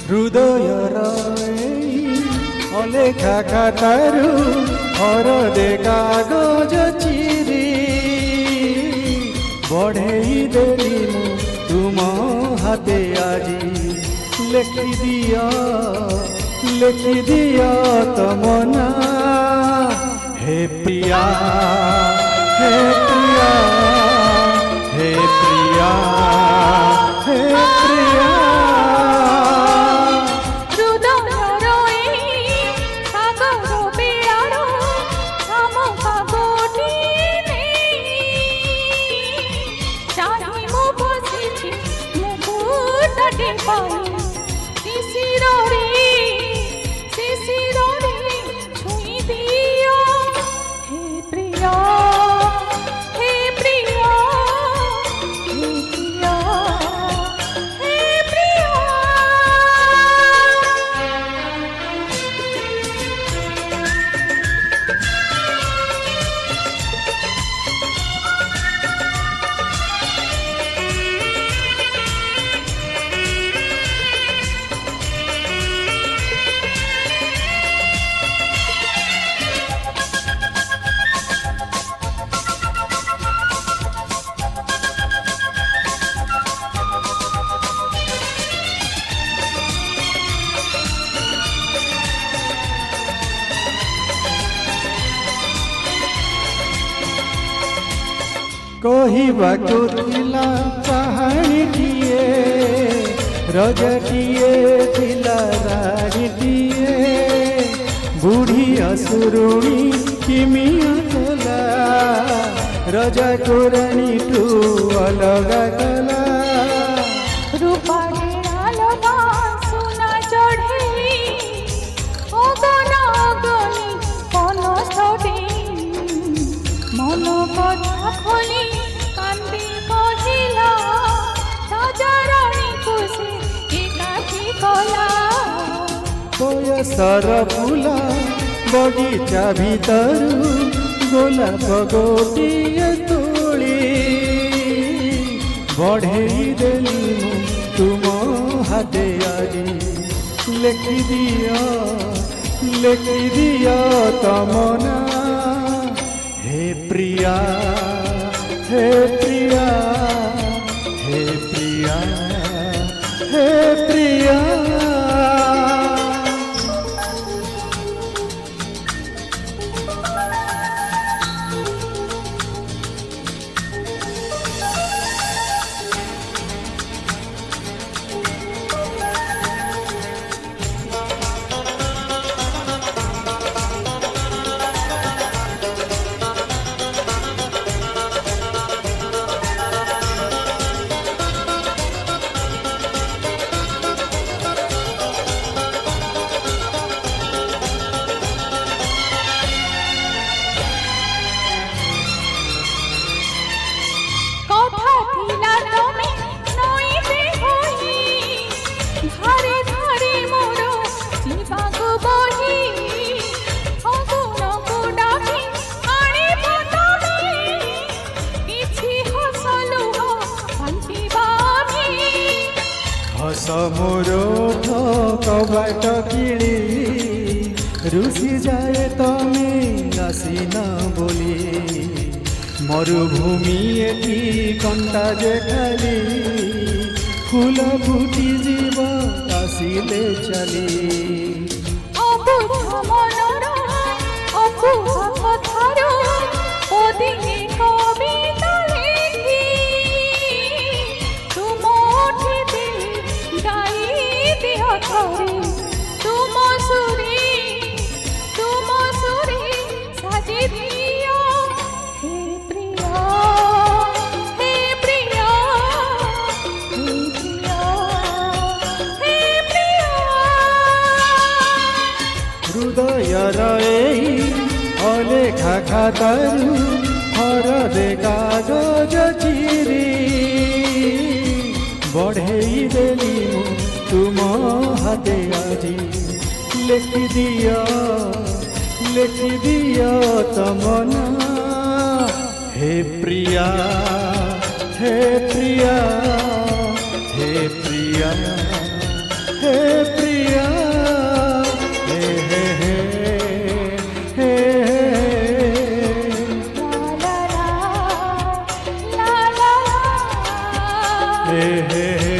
হৃদয়ৰ অলেখা খাতাৰু হৰদে কাগজ চিৰি বঢ়েই দেলি মু তুম হাতে আজি লেখি দিয় তমনা হে প্রিয়া হে প্রিয়া হে প্রিয়া হে প্রিয়া କହିବାକୁ ଥିଲା କାହାଣୀଟିଏ ରଜାଟିଏ ଥିଲା ରାଣୀଟିଏ ବୁଢ଼ୀ ଅସୁରୁଣୀ କିମିଆ କଲା ରଜାକୁ ରାଣୀଠୁ ଅଲଗା କଲା ବୟସର ଫୁଲ ବଗିଚା ଭିତରୁ ଗୋଲାପ ଗୋଟିଏ ତୋଳି ବଢ଼େଇ ଦେଲି ମୁଁ ତୁମ ହାତେ ଆଜି ଲେଖିଦିଅ ତମ ନାଁ ହେ ପ୍ରିୟା ହେ ପ୍ରିୟା ହେ ପ୍ରିୟା ହେ ପ୍ରିୟା মোর কবাট কিলি রুষি যায় তুমি আসিনা বলি মরুভূমি এটি কণ্টা যে খালি ফুল ফুটি যাব আসিলে চালি हे प्रिया ଲେଖା ଖାତାରୁ ହରରେ କାଗଜ ଚିରି ବଢ଼େଇ ଦେଲି ମୁଁ ତୁମ ହାତେ ଆଜି ଲେଖିଦିଅ ତମ ନାଁ हे प्रिया हे प्रिया हे प्रिया हे प्रिया हे हे हे हे ला ला ला ला ला हे हे हे